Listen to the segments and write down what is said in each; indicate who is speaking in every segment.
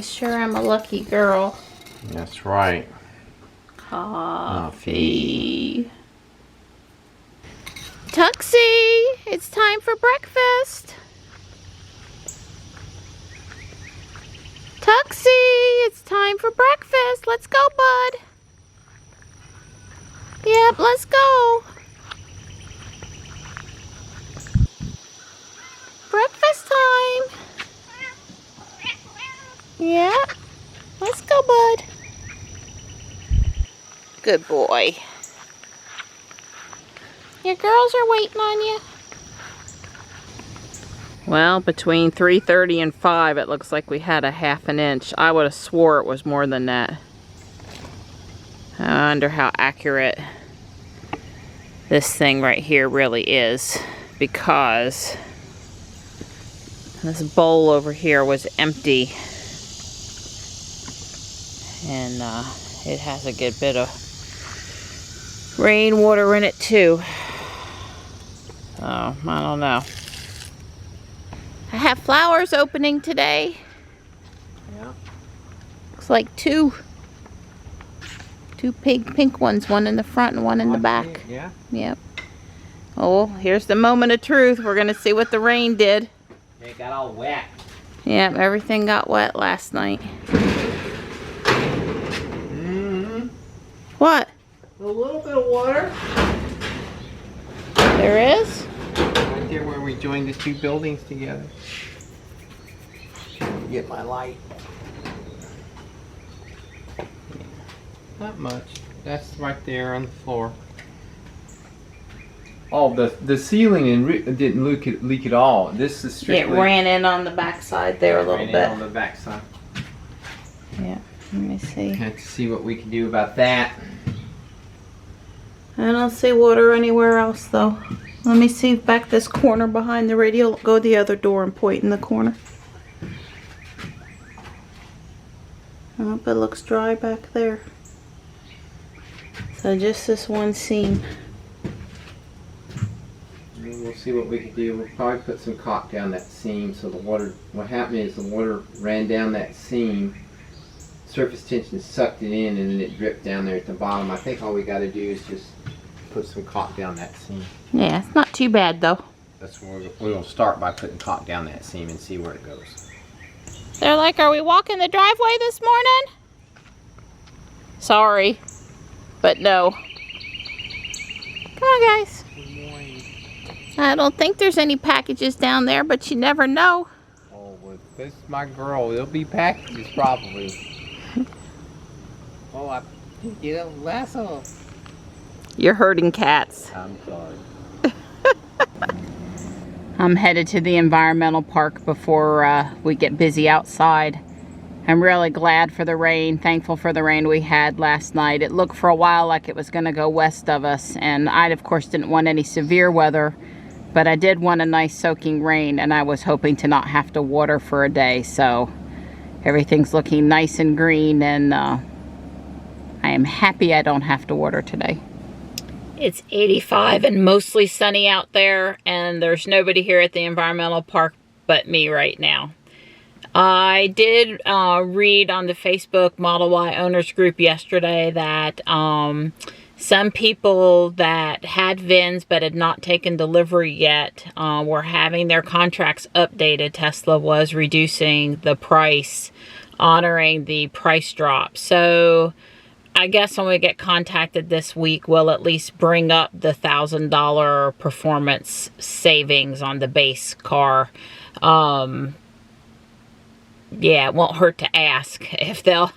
Speaker 1: sure I'm a lucky girl.
Speaker 2: That's right.
Speaker 1: Coffee. Tuxie, it's time for breakfast. Tuxie, it's time for breakfast. Let's go, bud. Yep, let's go. Breakfast time. Yeah, let's go, bud. Good boy. Your girls are waiting on you. Well, between 3:30 and 5, it looks like we had a ½ an inch. I would have swore it was more than that. I wonder how accurate this thing right here really is, because this bowl over here was empty, and it has a good bit of rainwater in it too. Oh, I don't know. I have flowers opening today.
Speaker 2: Yeah.
Speaker 1: Looks like two pink ones, one in the front and one in the back.
Speaker 2: Yeah.
Speaker 1: Yep. Oh, here's the moment of truth. We're gonna see what the rain did.
Speaker 2: It got all wet.
Speaker 1: Yep, everything got wet last night.
Speaker 2: Mm-hmm.
Speaker 1: What?
Speaker 2: A little bit of water.
Speaker 1: There is?
Speaker 2: Right there where we joined the two buildings together. Get my light. Not much. That's right there on the floor. Oh, the ceiling didn't leak at all. This is strictly.
Speaker 1: It ran in on the back side there a little bit.
Speaker 2: On the back side.
Speaker 1: Yeah, let me see.
Speaker 2: Have to see what we can do about that.
Speaker 1: I don't see water anywhere else though. Let me see back this corner behind the radio. Go the other door and point in the corner. Oh, it looks dry back there. So just this one seam.
Speaker 2: We'll see what we can do. We'll probably put some caulk down that seam so the water, what happened is the water ran down that seam, surface tension sucked it in, and then it dripped down there at the bottom. I think all we got to do is just put some caulk down that seam.
Speaker 1: Yeah, it's not too bad though.
Speaker 2: That's where we're going to start, by putting caulk down that seam and see where it goes.
Speaker 1: They're like, are we walking the driveway this morning? Sorry, but no. Come on, guys.
Speaker 2: Good morning.
Speaker 1: I don't think there's any packages down there, but you never know.
Speaker 2: Oh, well, this is my girl. There'll be packages probably. Oh, I didn't get a lasso.
Speaker 1: You're herding cats.
Speaker 2: I'm sorry.
Speaker 1: I'm headed to the environmental park before we get busy outside. I'm really glad for the rain, thankful for the rain we had last night. It looked for a while like it was going to go west of us, and I, of course, didn't want any severe weather, but I did want a nice soaking rain, and I was hoping to not have to water for a day, so everything's looking nice and green, and I am happy I don't have to water today. It's 85 and mostly sunny out there, and there's nobody here at the environmental park but me right now. I did read on the Facebook Model Y owners group yesterday that some people that had VINs but had not taken delivery yet were having their contracts updated. Tesla was reducing the price, honoring the price drop. So I guess when we get contacted this week, we'll at least bring up the $1,000 performance savings on the base car. Yeah, it won't hurt to ask if they'll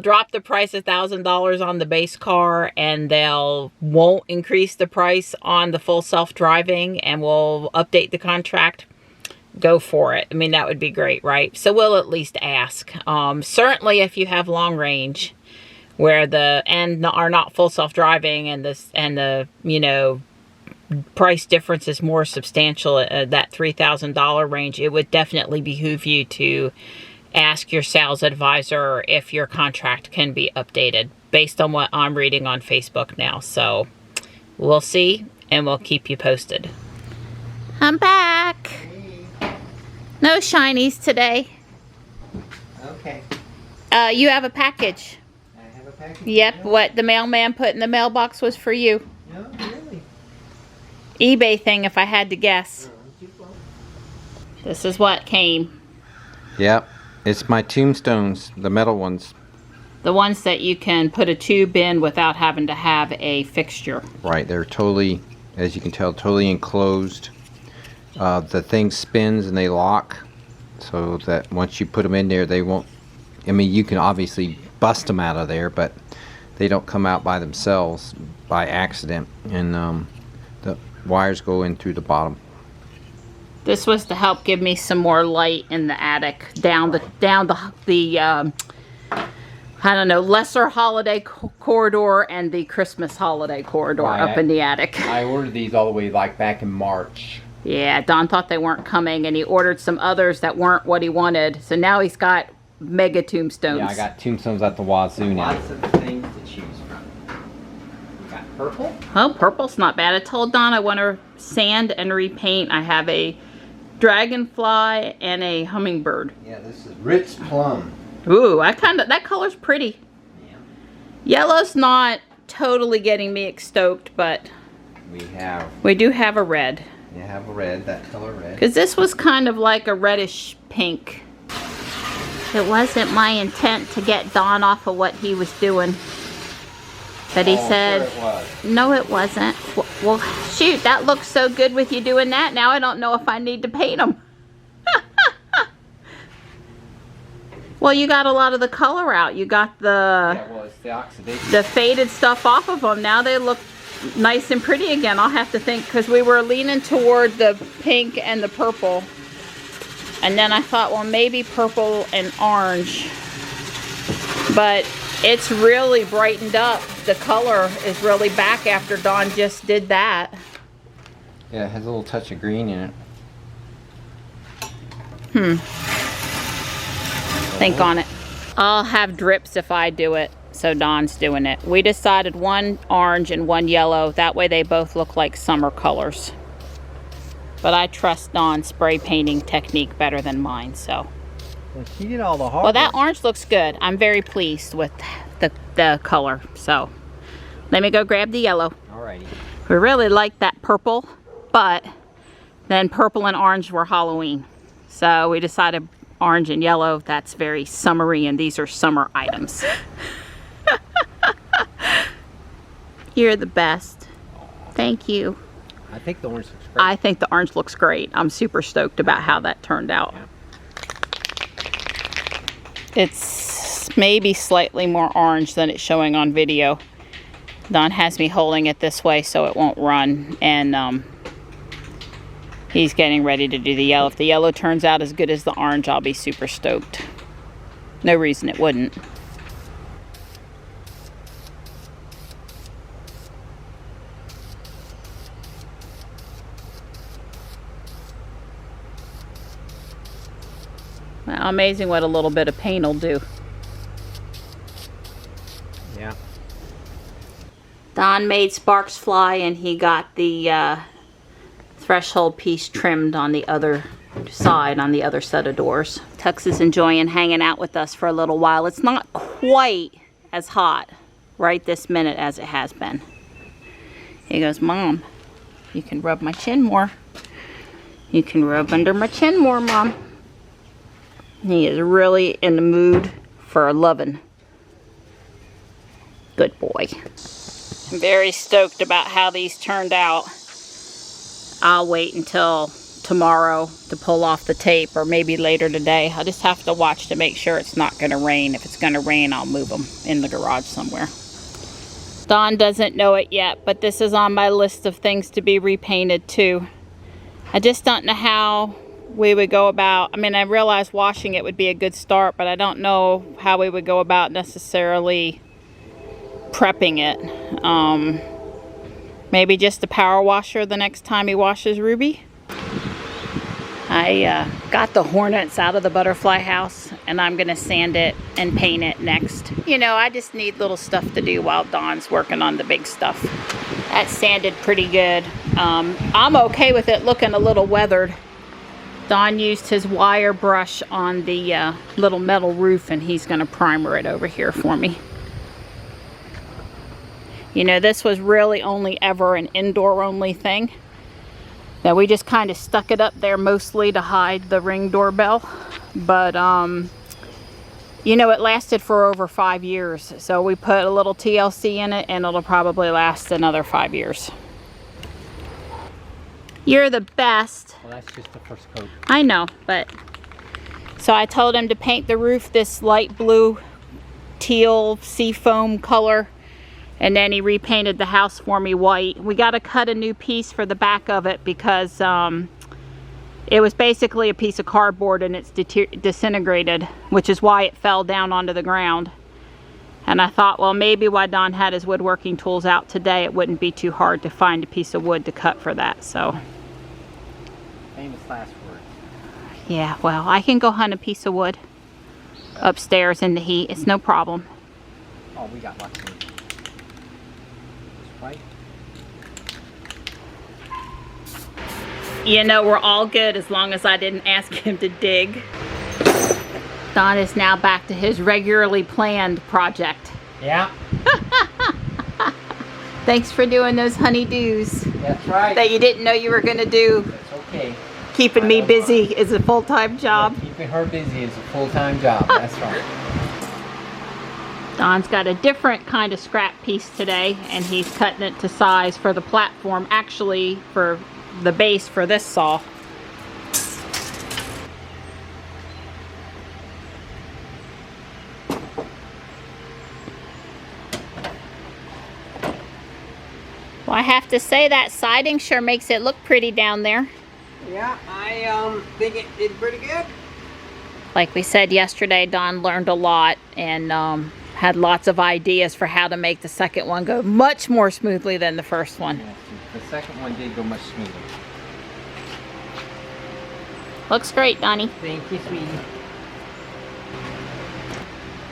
Speaker 1: drop the price $1,000 on the base car, and they'll won't increase the price on the full self-driving, and we'll update the contract. Go for it. I mean, that would be great, right? So we'll at least ask. Certainly, if you have long range, where are not full self-driving, and the you know, price difference is more substantial at that $3,000 range, it would definitely behoove you to ask your sales advisor if your contract can be updated based on what I'm reading on Facebook now. So we'll see, and we'll keep you posted. I'm back. No shinies today.
Speaker 2: Okay.
Speaker 1: You have a package.
Speaker 2: I have a package.
Speaker 1: Yep, what the mailman put in the mailbox was for you.
Speaker 2: No, really?
Speaker 1: eBay thing, if I had to guess. This is what came.
Speaker 2: Yep, it's my tombstones, the metal ones.
Speaker 1: The ones that you can put a tube in without having to have a fixture.
Speaker 2: Right, they're totally, as you can tell, totally enclosed. The thing spins and they lock, so that once you put them in there, they won't. I mean, you can obviously bust them out of there, but they don't come out by themselves by accident. And the wires go in through the bottom.
Speaker 1: This was to help give me some more light in the attic, down the I don't know, lesser holiday corridor and the Christmas holiday corridor up in the attic.
Speaker 2: I ordered these all the way like back in March.
Speaker 1: Yeah, Don thought they weren't coming, and he ordered some others that weren't what he wanted. So now he's got mega tombstones.
Speaker 2: Yeah, I got tombstones at the wazoo now. Lots of things to choose from. We got purple.
Speaker 1: Oh, purple's not bad. I told Don I want to sand and repaint. I have a dragonfly and a hummingbird.
Speaker 2: Yeah, this is Ritz Plum.
Speaker 1: Ooh, that color's pretty.
Speaker 2: Yeah.
Speaker 1: Yellow's not totally getting me stoked, but we do have a red.
Speaker 2: You have a red, that color red.
Speaker 1: Because this was kind of like a reddish pink. It wasn't my intent to get Don off of what he was doing. But he said,
Speaker 2: sure it was.
Speaker 1: No, it wasn't. Well, shoot, that looks so good with you doing that. Now I don't know if I need to paint them. Well, you got a lot of the color out. You got
Speaker 2: it's the oxidation.
Speaker 1: The faded stuff off of them. Now they look nice and pretty again. I'll have to think, because we were leaning toward the pink and the purple. And then I thought, well, maybe purple and orange. But it's really brightened up. The color is really back after Don just did that.
Speaker 2: Yeah, it has a little touch of green in it.
Speaker 1: Think on it. I'll have drips if I do it, so Don's doing it. We decided one orange and one yellow. That way they both look like summer colors. But I trust Don's spray painting technique better than mine, so.
Speaker 2: Well, she did all the hard
Speaker 1: Well, that orange looks good. I'm very pleased with the color, so. Let me go grab the yellow.
Speaker 2: Alrighty.
Speaker 1: We really like that purple, but then purple and orange were Halloween. So we decided orange and yellow, that's very summery, and these are summer items. You're the best. Thank you.
Speaker 2: I think the orange looks great.
Speaker 1: I think the orange looks great. I'm super stoked about how that turned out. Yeah. It's maybe slightly more orange than it's showing on video. Don has me holding it this way so it won't run, and he's getting ready to do the yellow. If the yellow turns out as good as the orange, I'll be super stoked. No reason it wouldn't. Well, amazing what a little bit of paint will do.
Speaker 2: Yeah.
Speaker 1: Don made sparks fly, and he got the threshold piece trimmed on the other side, on the other set of doors. Tux is enjoying hanging out with us for a little while. It's not quite as hot right this minute as it has been. He goes, Mom, you can rub my chin more. You can rub under my chin more, Mom. He is really in the mood for loving. Good boy. I'm very stoked about how these turned out. I'll wait until tomorrow to pull off the tape, or maybe later today. I'll just have to watch to make sure it's not going to rain. If it's going to rain, I'll move them in the garage somewhere. Don doesn't know it yet, but this is on my list of things to be repainted too. I just don't know how we would go about. I mean, I realize washing it would be a good start, but I don't know how we would go about necessarily prepping it. Maybe just a power washer the next time he washes Ruby. I got the hornets out of the butterfly house, and I'm gonna sand it and paint it next. You know, I just need little stuff to do while Don's working on the big stuff. That sanded pretty good. I'm okay with it looking a little weathered. Don used his wire brush on the little metal roof, and he's going to primer it over here for me. You know, this was really only ever an indoor only thing. Now we just kind of stuck it up there mostly to hide the Ring doorbell. But, you know, it lasted for over 5 years. So we put a little TLC in it, and it'll probably last another 5 years. You're the best.
Speaker 2: Well, that's just the first coat.
Speaker 1: I know, but... So I told him to paint the roof this light blue, teal, seafoam color. And then he repainted the house for me white. We got to cut a new piece for the back of it because it was basically a piece of cardboard and it's disintegrated, which is why it fell down onto the ground. And I thought, well, maybe while Don had his woodworking tools out today, it wouldn't be too hard to find a piece of wood to cut for that. So,
Speaker 2: Famous last words.
Speaker 1: Yeah, well, I can go hunt a piece of wood upstairs in the heat. It's no problem.
Speaker 2: Oh, we got lots of it. Right.
Speaker 1: You know, we're all good as long as I didn't ask him to dig. Don is now back to his regularly planned project.
Speaker 2: Yeah.
Speaker 1: Thanks for doing those honeydews.
Speaker 2: That's right.
Speaker 1: That you didn't know you were going to do.
Speaker 2: That's okay.
Speaker 1: Keeping me busy is a full-time job.
Speaker 2: Yeah, keeping her busy is a full-time job. That's right.
Speaker 1: Don's got a different kind of scrap piece today, and he's cutting it to size for the platform, actually for the base for this saw. Well, I have to say that siding sure makes it look pretty down there.
Speaker 2: Yeah, I think it did pretty good.
Speaker 1: Like we said yesterday, Don learned a lot and had lots of ideas for how to make the second one go much more smoothly than the first one.
Speaker 2: Yeah, the second one did go much smoother.
Speaker 1: Looks great, Donnie.
Speaker 2: Thank you, sweetie.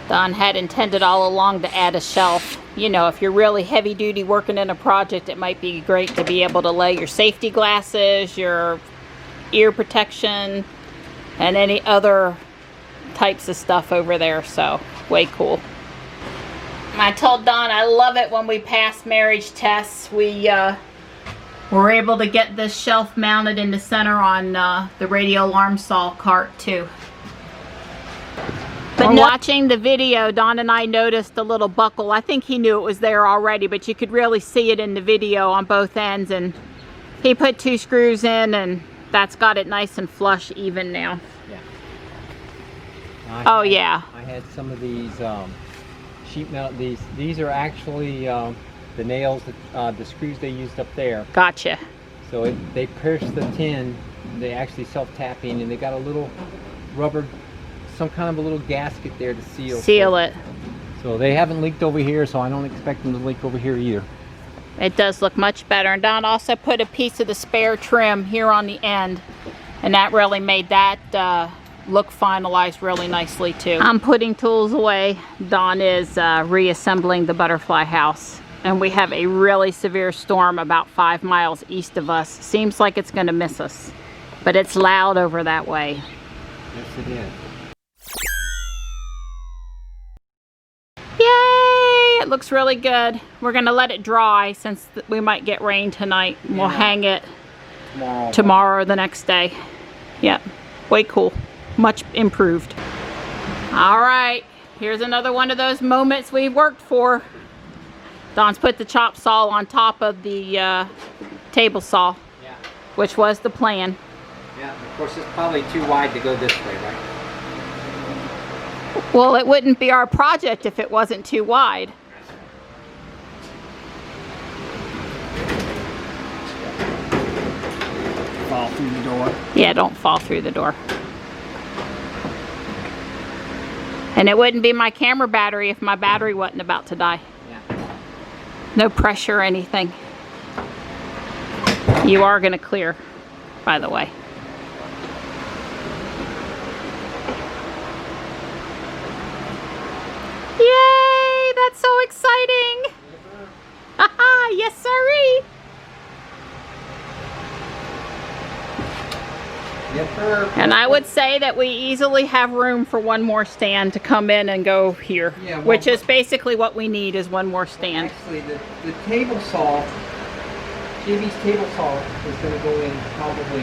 Speaker 1: Don had intended all along to add a shelf. You know, if you're really heavy duty working in a project, it might be great to be able to lay your safety glasses, your ear protection, and any other types of stuff over there. So, way cool. I told Don I love it when we pass marriage tests. We were able to get this shelf mounted in the center on the radio alarm saw cart too. But watching the video, Don and I noticed a little buckle. I think he knew it was there already, but you could really see it in the video on both ends. And he put 2 screws in, and that's got it nice and flush even now.
Speaker 2: Yeah.
Speaker 1: Yeah.
Speaker 2: I had some of these sheet metal. These are actually the nails, the screws they used up there.
Speaker 1: Gotcha.
Speaker 2: So they pierced the tin. They actually self-tapping, and they got a little rubber, some kind of a little gasket there to seal
Speaker 1: it.
Speaker 2: So they haven't leaked over here, so I don't expect them to leak over here either.
Speaker 1: It does look much better. And Don also put a piece of the spare trim here on the end, and that really made that look finalized really nicely too. I'm putting tools away. Don is reassembling the butterfly house, and we have a really severe storm about 5 miles east of us. Seems like it's going to miss us, but it's loud over that way.
Speaker 2: Yes, it is.
Speaker 1: Yay! It looks really good. We're going to let it dry since we might get rain tonight. We'll hang it tomorrow or the next day. Yep, way cool. Much improved. All right, here's another one of those moments we worked for. Don's put the chop saw on top of the table saw, which was the plan.
Speaker 2: Yeah, of course it's probably too wide to go this way, right?
Speaker 1: Well, it wouldn't be our project if it wasn't too wide.
Speaker 2: Fall through the door.
Speaker 1: Yeah, don't fall through the door. And it wouldn't be my camera battery if my battery wasn't about to die.
Speaker 2: Yeah.
Speaker 1: No pressure or anything. You are going to clear, by the way. Yay! That's so exciting! Haha! Yes, sirree!
Speaker 2: Yes, sir.
Speaker 1: And I would say that we easily have room for one more stand to come in and go here,
Speaker 2: Yeah, well,
Speaker 1: which is basically what we need is one more stand.
Speaker 2: Actually, the table saw, JB's table saw is going to go in probably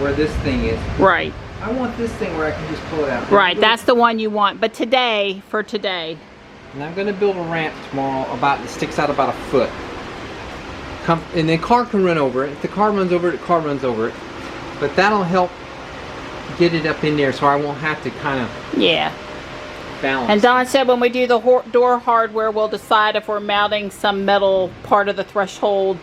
Speaker 2: where this thing is.
Speaker 1: Right.
Speaker 2: I want this thing where I can just pull it out.
Speaker 1: Right, that's the one you want. But today, for today.
Speaker 2: And I'm going to build a ramp tomorrow that sticks out about a foot. And the car can run over it. If the car runs over it, the car runs over it. But that'll help get it up in there so I won't have to kind of balance.
Speaker 1: And Don said when we do the door hardware, we'll decide if we're mounting some metal part of the threshold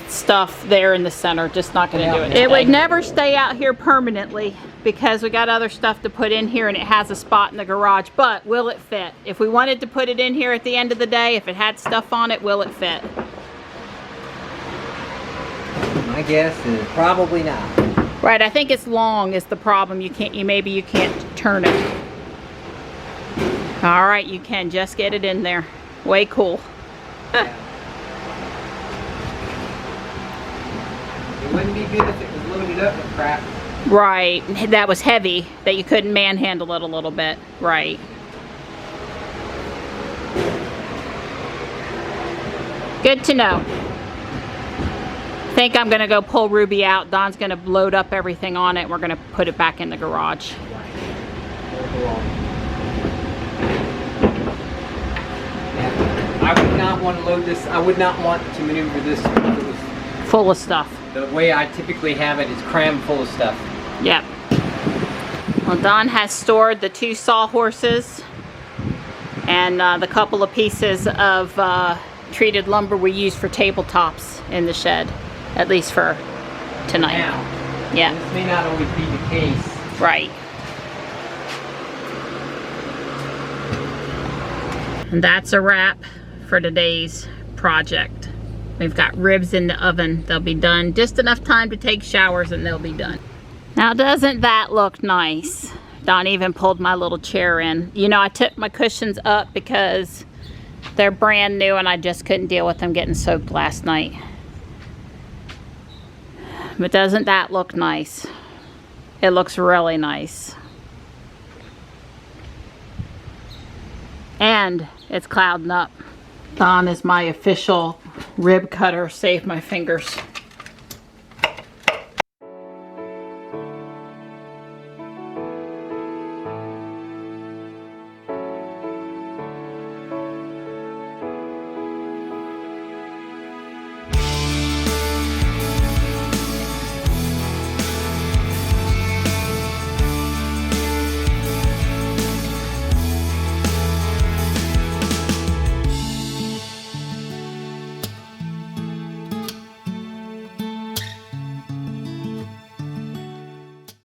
Speaker 1: stuff there in the center. Just not going to do it today. It would never stay out here permanently because we got other stuff to put in here and it has a spot in the garage. But will it fit? If we wanted to put it in here at the end of the day, if it had stuff on it, will it fit?
Speaker 2: My guess is probably not.
Speaker 1: Right, I think it's long is the problem. Maybe you can't turn it. All right, you can just get it in there. Way cool.
Speaker 2: Yeah. It wouldn't be good if it was loaded up with crap.
Speaker 1: Right, that was heavy, that you couldn't manhandle it a little bit. Right. Good to know. I think I'm going to go pull Ruby out. Don's going to load up everything on it. We're going to put it back in the garage.
Speaker 2: I would not want to load this. I would not want to maneuver this if it was
Speaker 1: full of stuff.
Speaker 2: The way I typically have it is crammed full of stuff.
Speaker 1: Yep. Well, Don has stored the 2 sawhorses and the couple of pieces of treated lumber we use for tabletops in the shed, at least for tonight.
Speaker 2: Now,
Speaker 1: yeah.
Speaker 2: This may not always be the case.
Speaker 1: Right. And that's a wrap for today's project. We've got ribs in the oven. They'll be done. Just enough time to take showers and they'll be done. Now, doesn't that look nice? Don even pulled my little chair in. You know, I took my cushions up because they're brand new and I just couldn't deal with them getting soaked last night. But doesn't that look nice? It looks really nice. And it's clouding up. Don is my official rib cutter. Save my fingers.